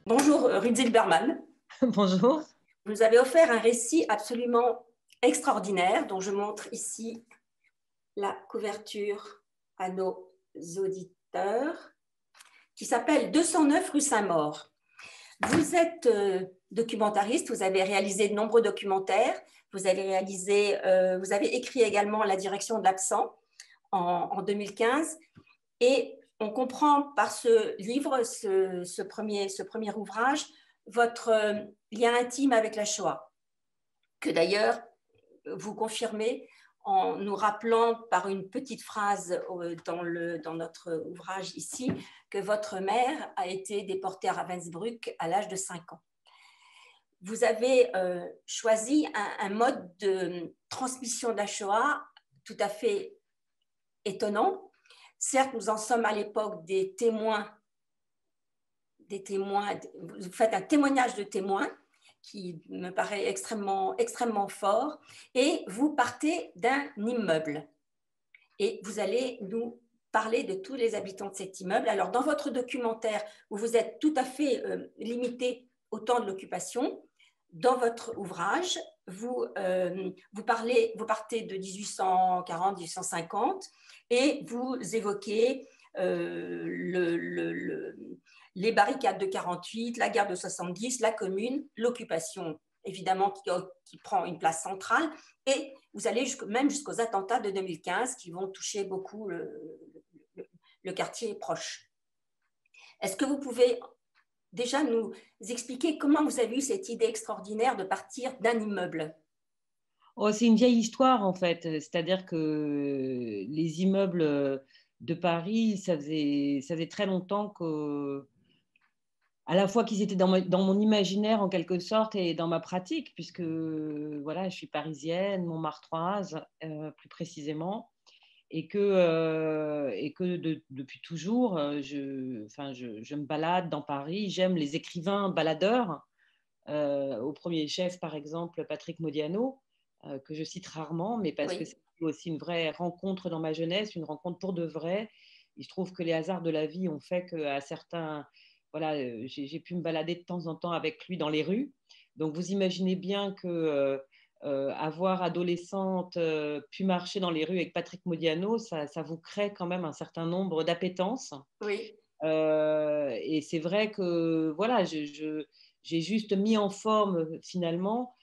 Bonjour Ruth Zilberman. Bonjour. Vous nous avez offert un récit absolument extraordinaire dont je montre ici la couverture à nos auditeurs, qui s'appelle 209 rue Saint-Maur. Vous êtes documentariste, vous avez réalisé de nombreux documentaires, vous avez écrit également La direction de l'absent en 2015, et on comprend par ce livre, ce premier ouvrage, votre lien intime avec la Shoah, que d'ailleurs vous confirmez en nous rappelant par une petite phrase dans notre ouvrage ici, que votre mère a été déportée à Ravensbrück à l'âge de 5 ans. Vous avez choisi un mode de transmission de la Shoah tout à fait étonnant. Certes, nous en sommes à l'époque des témoins, vous faites un témoignage de témoins qui me paraît extrêmement fort, et vous partez d'un immeuble. Et vous allez nous parler de tous les habitants de cet immeuble. Alors, dans votre documentaire, où vous êtes tout à fait limité au temps de l'occupation, dans votre ouvrage, vous partez de 1840-1850 et vous évoquez les barricades de 48, la guerre de 70, la Commune, l'occupation, évidemment, qui prend une place centrale, et vous allez même jusqu'aux attentats de 2015 qui vont toucher beaucoup le quartier proche. Est-ce que vous pouvez déjà nous expliquer comment vous avez eu cette idée extraordinaire de partir d'un immeuble? Oh, c'est une vieille histoire en fait, c'est-à-dire que les immeubles de Paris, ça faisait très longtemps que, à la fois qu'ils étaient dans mon imaginaire en quelque sorte et dans ma pratique, puisque voilà, je suis parisienne, montmartroise plus précisément, et que depuis toujours, je me balade dans Paris. J'aime les écrivains baladeurs, au premier chef par exemple Patrick Modiano, que je cite rarement, mais parce que c'est aussi une vraie rencontre dans ma jeunesse, une rencontre pour de vrai. Il se trouve que les hasards de la vie ont fait qu'à certains, voilà, j'ai pu me balader de temps en temps avec lui dans les rues. Donc vous imaginez bien que avoir adolescente pu marcher dans les rues avec Patrick Modiano, ça vous crée quand même un certain nombre d'appétences. Oui. Et c'est vrai que voilà, j'ai juste mis en forme finalement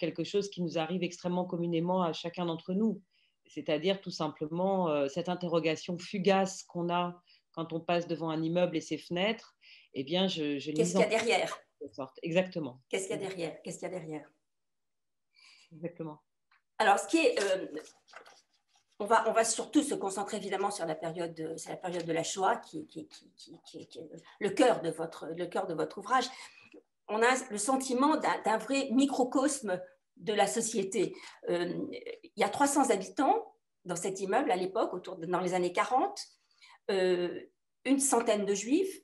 quelque chose qui nous arrive extrêmement communément à chacun d'entre nous. C'est-à-dire tout simplement cette interrogation fugace qu'on a quand on passe devant un immeuble et ses fenêtres. Eh bien, je l'ai Qu'est-ce mise qu'il y en a derrière? sorte. Exactement. Qu'est-ce qu'il y a derrière? Qu'est-ce qu'il y a derrière? Exactement. Alors, ce qui est, on va surtout se concentrer évidemment sur la période de la Shoah, qui est le cœur de votre ouvrage. On a le sentiment d'un vrai microcosme de la société. Il y a 300 habitants dans cet immeuble à l'époque, dans les années 40, une centaine de juifs,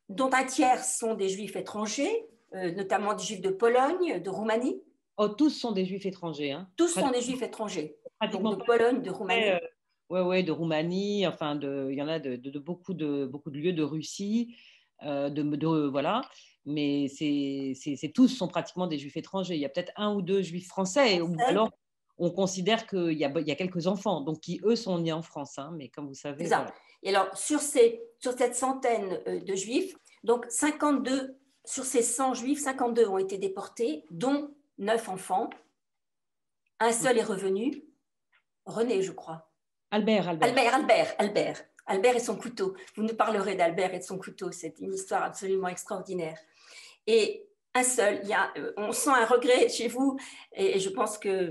dont un tiers sont des juifs étrangers, notamment des juifs de Pologne, de Roumanie. Oh, tous sont des juifs étrangers. Hein. Tous sont des juifs étrangers, donc Pratiquement de pas. Pologne, de Roumanie. Ouais, de Roumanie, enfin, il y en a de beaucoup de lieux de Russie, voilà. Mais tous sont pratiquement des juifs étrangers. Il y a peut-être un ou deux juifs français, ou alors on considère qu'il y a quelques enfants, donc qui, eux, sont nés en France. Hein, mais comme vous savez, exact. voilà. Et alors, sur cette centaine de juifs, donc 52, sur ces 100 juifs, 52 ont été déportés, dont 9 enfants. Un seul est revenu, René, je crois. Albert et son couteau. Vous nous parlerez d'Albert et de son couteau. C'est une histoire absolument extraordinaire. Et un seul, on sent un regret chez vous, et je pense que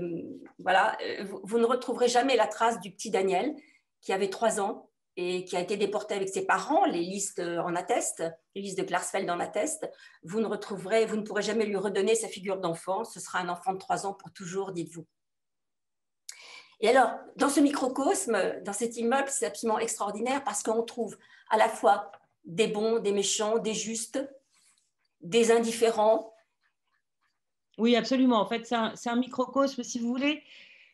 voilà, vous ne retrouverez jamais la trace du petit Daniel, qui avait 3 ans et qui a été déporté avec ses parents. Les listes en attestent, les listes de Klarsfeld en attestent. Vous ne pourrez jamais lui redonner sa figure d'enfant. Ce sera un enfant de 3 ans pour toujours, dites-vous. Et alors, dans ce microcosme, dans cet immeuble, c'est absolument extraordinaire parce qu'on trouve à la fois des bons, des méchants, des justes, des indifférents. Oui, absolument. En fait, c'est un microcosme, si vous voulez.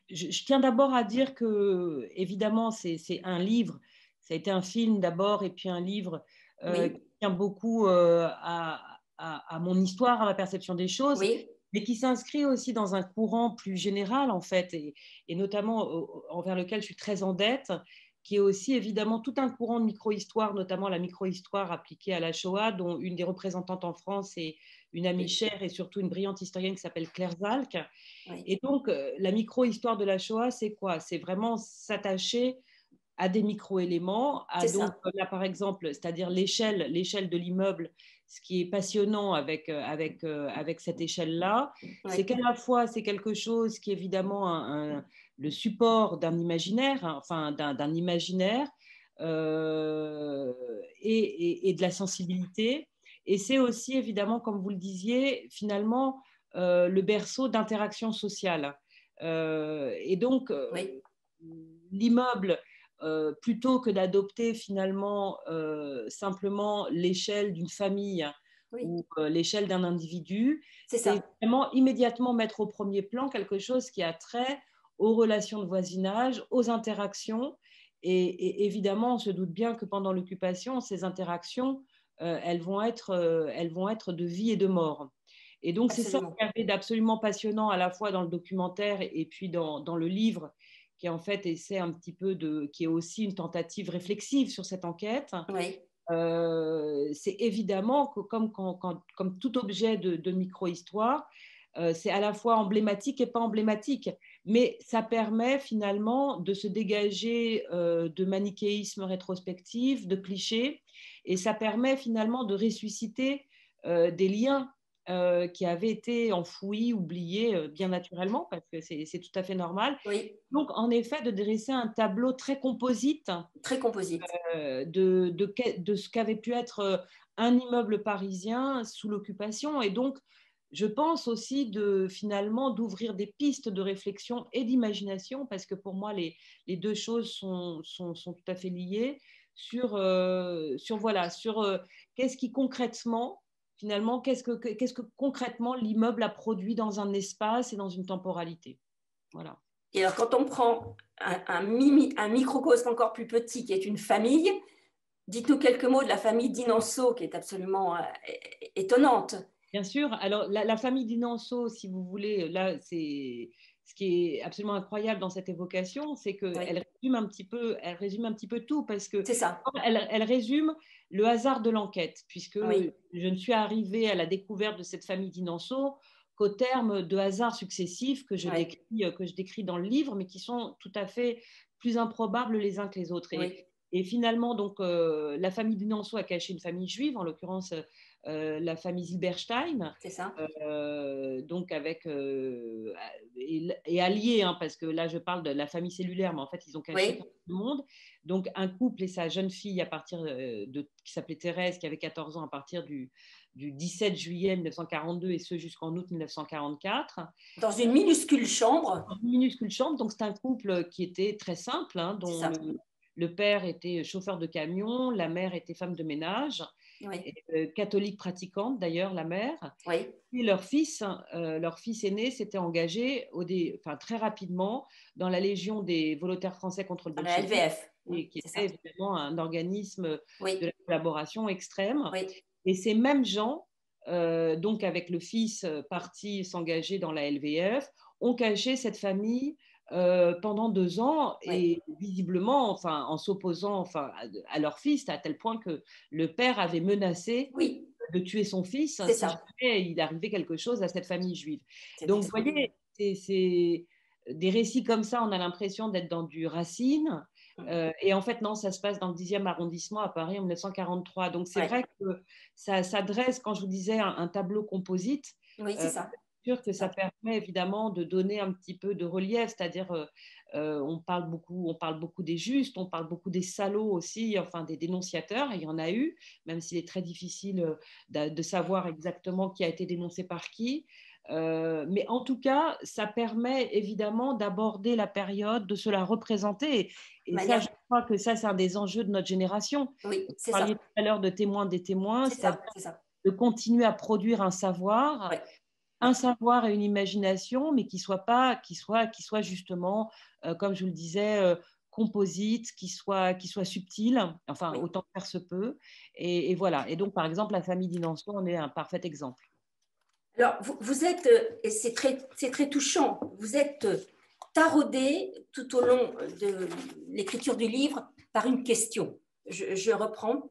Je tiens d'abord à dire que, évidemment, c'est un livre. Ça a été un film d'abord et puis un livre Oui, qui tient beaucoup à mon histoire, à ma perception des choses, oui, mais qui s'inscrit aussi dans un courant plus général, en fait, et notamment envers lequel je suis très en dette, qui est aussi évidemment tout un courant de micro-histoire, notamment la micro-histoire appliquée à la Shoah, dont une des représentantes en France est une amie oui, chère et surtout une brillante historienne qui s'appelle Claire Zalk. oui. Et donc, la micro-histoire de la Shoah, c'est quoi? C'est vraiment s'attacher à des micro-éléments, à C'est donc ça. là par exemple, c'est-à-dire l'échelle de l'immeuble. Ce qui est passionnant avec cette échelle-là, c'est Oui, qu'à la fois c'est quelque chose qui est évidemment le support d'un imaginaire, hein, enfin d'un imaginaire et de la sensibilité. Et c'est aussi évidemment, comme vous le disiez, finalement le berceau d'interaction sociale. Et donc, oui, l'immeuble, plutôt que d'adopter finalement simplement l'échelle d'une famille oui, ou l'échelle d'un individu, c'est c'est ça. vraiment immédiatement mettre au premier plan quelque chose qui a trait aux relations de voisinage, aux interactions. Et évidemment, on se doute bien que pendant l'occupation, ces interactions, elles vont être de vie et de mort. Et donc, c'est ça Absolument. qui avait d'absolument passionnant à la fois dans le documentaire et puis dans le livre, qui en fait essaie un petit peu qui est aussi une tentative réflexive sur cette enquête. Oui, C'est évidemment que comme tout objet de micro-histoire, c'est à la fois emblématique et pas emblématique, mais ça permet finalement de se dégager de manichéisme rétrospectif, de clichés, et ça permet finalement de ressusciter des liens qui avaient été enfouis, oubliés bien naturellement, parce que c'est tout à fait normal. oui, Donc, en effet, de dresser un tableau très composite très composite. de ce qu'avait pu être un immeuble parisien sous l'occupation. Et donc, je pense aussi finalement d'ouvrir des pistes de réflexion et d'imagination, parce que pour moi, les deux choses sont tout à fait liées, sur qu'est-ce qui concrètement, finalement, qu'est-ce que concrètement l'immeuble a produit dans un espace et dans une temporalité. Voilà. Et alors, quand on prend un microcosme encore plus petit, qui est une famille, dites-nous quelques mots de la famille Dinanso, qui est absolument étonnante. Bien sûr. Alors, la famille Dinanso, si vous voulez, là, c'est ce qui est absolument incroyable dans cette évocation, c'est Oui, elle résume un petit peu tout, parce que c'est ça. elle résume le hasard de l'enquête, puisque Oui, je ne suis arrivée à la découverte de cette famille Dinanso qu'au terme de hasards successifs oui, que je décris dans le livre, mais qui sont tout à fait plus improbables les uns que les autres. oui, Et finalement, donc, la famille Dinanso a caché une famille juive, en l'occurrence la famille Zilberstein, c'est ça. donc et alliés, hein, parce que là je parle de la famille cellulaire, mais en fait ils ont caché tout Oui, le monde. Donc un couple et sa jeune fille à partir qui s'appelait Thérèse, qui avait 14 ans à partir du 17 juillet 1942 et ce jusqu'en août 1944. dans une minuscule chambre, Dans une minuscule chambre, donc c'est un couple qui était très simple, hein, c'est dont ça. le père était chauffeur de camion, la mère était femme de ménage, Oui, catholique pratiquante d'ailleurs, la mère. oui, Et leur fils aîné s'était engagé enfin, très rapidement dans la Légion des volontaires français contre le à la bolchevisme, LVF, et qui c'est ça. était évidemment un organisme de Oui, la collaboration extrême. oui, Et ces mêmes gens, donc avec le fils parti s'engager dans la LVF, ont caché cette famille pendant 2 ans, oui, et visiblement, enfin, en s'opposant, enfin, à leur fils, à tel point que le père avait menacé oui, de tuer son fils c'est si ça. jamais il arrivait quelque chose à cette famille juive. C'est Donc, vous extraordinaire. voyez, c'est des récits comme ça, on a l'impression d'être dans du Racine. Et en fait, non, ça se passe dans le 10e arrondissement à Paris en 1943. Donc, c'est Oui, vrai que ça dresse, quand je vous disais, un tableau composite. oui, c'est euh, ça. c'est sûr que C'est ça ça. permet évidemment de donner un petit peu de relief, c'est-à-dire on parle beaucoup des justes, on parle beaucoup des salauds aussi, enfin des dénonciateurs, il y en a eu, même s'il est très difficile de savoir exactement qui a été dénoncé par qui. Mais en tout cas, ça permet évidemment d'aborder la période, de se la représenter. De Et ça, je manière, crois que ça, c'est un des enjeux de notre génération. oui, Vous c'est parliez ça. tout à l'heure de témoins des témoins, C'est c'est-à-dire ça, c'est ça. de continuer à produire un savoir Oui, un savoir et une imagination, mais qui soit justement, comme je vous le disais, composite, qui soit subtil, enfin Oui. autant que faire se peut. Et voilà. Et donc, par exemple, la famille Dinanso en est un parfait exemple. Alors, vous êtes, et c'est très touchant, vous êtes taraudé tout au long de l'écriture du livre par une question. Je reprends.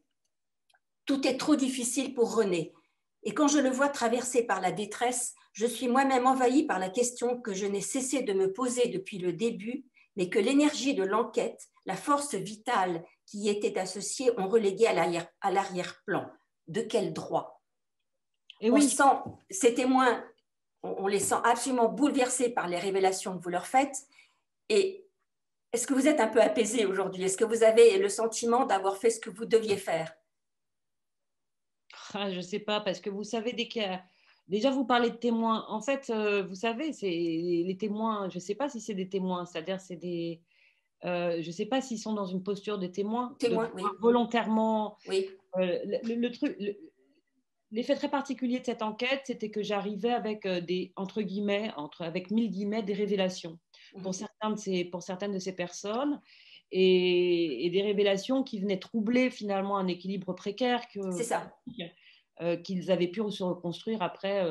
Tout est trop difficile pour René. Et quand je le vois traversé par la détresse, je suis moi-même envahie par la question que je n'ai cessé de me poser depuis le début, mais que l'énergie de l'enquête, la force vitale qui y était associée, ont relégué à l'arrière-plan. De quel droit? Et On oui, sent ces témoins, on les sent absolument bouleversés par les révélations que vous leur faites. Et est-ce que vous êtes un peu apaisé aujourd'hui? Est-ce que vous avez le sentiment d'avoir fait ce que vous deviez faire? je ne sais pas, parce que vous savez, déjà, vous parlez de témoins. En fait, vous savez, c'est les témoins, je ne sais pas si c'est des témoins, c'est-à-dire je ne sais pas s'ils sont dans une posture de témoins, Témoin, oui. volontairement. Oui. Le truc, l'effet très particulier de cette enquête, c'était que j'arrivais avec des, entre guillemets, avec 1000 guillemets, des révélations pour certaines de ces personnes, et des révélations qui venaient troubler finalement un équilibre précaire C'est ça. qu'ils avaient pu se reconstruire après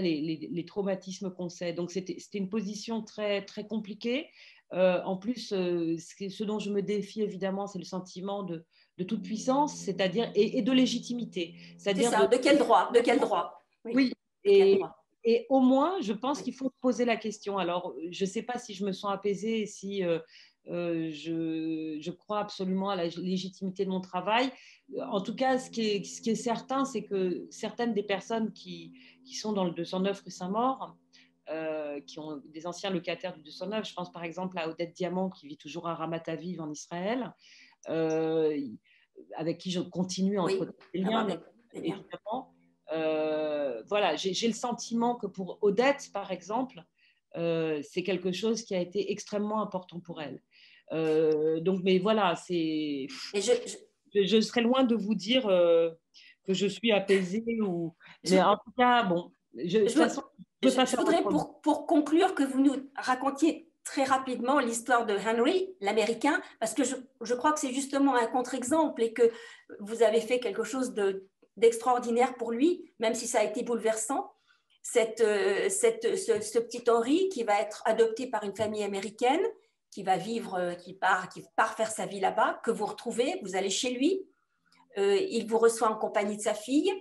les traumatismes qu'on sait. Donc c'était une position très, très compliquée. En plus, ce dont je me défie évidemment, c'est le sentiment de toute puissance, c'est-à-dire et de légitimité. C'est C'est-à-dire ça. De quel droit? De quel droit? Oui. oui, De quel droit? et au moins, je pense Oui. qu'il faut poser la question. Alors, je ne sais pas si je me sens apaisée, si je crois absolument à la légitimité de mon travail. En tout cas, ce qui est certain, c'est que certaines des personnes qui sont dans le 209 rue Saint-Maur, qui ont des anciens locataires du 209, je pense par exemple à Odette Diamant, qui vit toujours à Ramat Aviv en Israël, euh, avec qui je continue à Oui. entretenir des Avoir liens, des liens. évidemment. Voilà, j'ai le sentiment que pour Odette, par exemple, c'est quelque chose qui a été extrêmement important pour elle. Donc, mais voilà, Et je serais loin de vous dire que je suis apaisée, je, mais en tout cas, bon, de toute je, façon, je ne peux pas je faire voudrais, autrement. pour conclure, que vous nous racontiez très rapidement l'histoire de Henry, l'Américain, parce que je crois que c'est justement un contre-exemple et que vous avez fait quelque chose d'extraordinaire pour lui, même si ça a été bouleversant. Ce petit Henry qui va être adopté par une famille américaine, qui va vivre, qui part faire sa vie là-bas, que vous retrouvez, vous allez chez lui, il vous reçoit en compagnie de sa fille,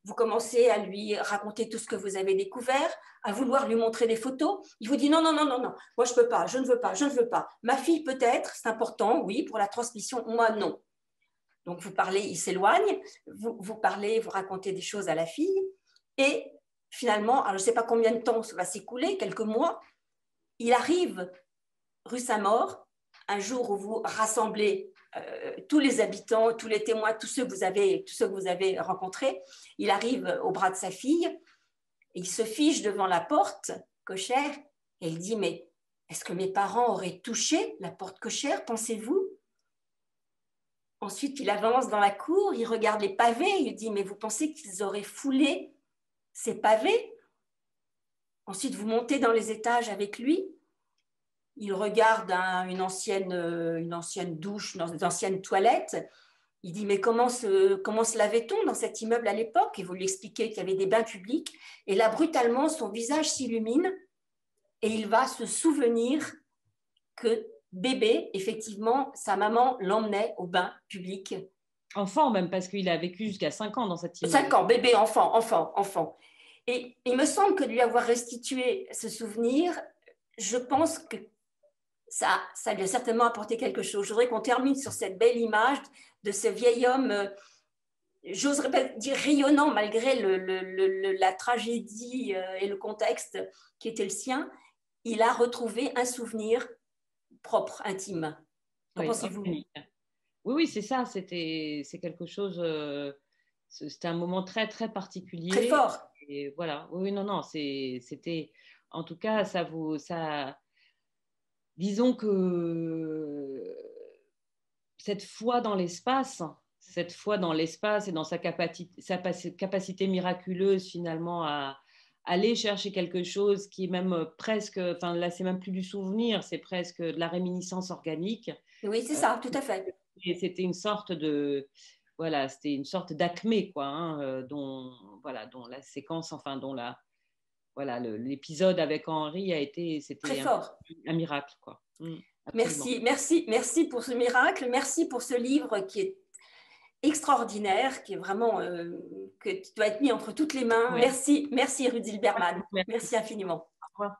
vous commencez à lui raconter tout ce que vous avez découvert, à vouloir lui montrer des photos. Il vous dit non, non, non, non, non, moi je ne peux pas, je ne veux pas, je ne veux pas. Ma fille peut-être, c'est important, oui, pour la transmission, moi non. Donc vous parlez, il s'éloigne, vous parlez, vous racontez des choses à la fille, et finalement, alors je ne sais pas combien de temps ça va s'écouler, quelques mois, il arrive rue Saint-Maur, un jour où vous rassemblez tous les habitants, tous les témoins, tous ceux que vous avez rencontrés. Il arrive au bras de sa fille, et il se fiche devant la porte cochère et il dit mais est-ce que mes parents auraient touché la porte cochère, pensez-vous? Ensuite, il avance dans la cour, il regarde les pavés, il dit mais vous pensez qu'ils auraient foulé ces pavés? Ensuite, vous montez dans les étages avec lui. Il regarde une ancienne douche, une ancienne toilette. Il dit, mais comment se lavait-on dans cet immeuble à l'époque? Et vous lui expliquez qu'il y avait des bains publics. Et là, brutalement, son visage s'illumine et il va se souvenir que bébé, effectivement, sa maman l'emmenait au bain public. Enfant même, parce qu'il a vécu jusqu'à 5 ans dans cet immeuble. 5 ans, bébé, enfant, enfant, enfant. Et il me semble que de lui avoir restitué ce souvenir, je pense que ça lui a certainement apporté quelque chose. Je voudrais qu'on termine sur cette belle image de ce vieil homme, j'oserais pas dire rayonnant malgré la tragédie et le contexte qui était le sien. Il a retrouvé un souvenir propre, intime. Qu'en Oui, pensez-vous? organique. Oui, oui, c'est ça. C'est quelque chose. C'était un moment très, très Très particulier. fort. Et voilà. Oui, oui, non, non. C'était. En tout cas, disons que cette foi dans l'espace et dans sa capacité miraculeuse finalement aller chercher quelque chose qui est même presque, enfin là, c'est même plus du souvenir, c'est presque de la réminiscence organique. Oui, c'est ça, tout à fait. Et c'était une sorte de, voilà, c'était une sorte d'acmé, quoi, hein, dont, voilà, dont la séquence, enfin, dont la, voilà, l'épisode avec Henri a été, Très c'était fort. un miracle, quoi. Absolument. Merci, merci, merci pour ce miracle. Merci pour ce livre qui est extraordinaire, qui est vraiment qui doit être mis entre toutes les mains. Ouais. Merci, merci Rudy Zilberman. Merci. Merci infiniment. Au revoir.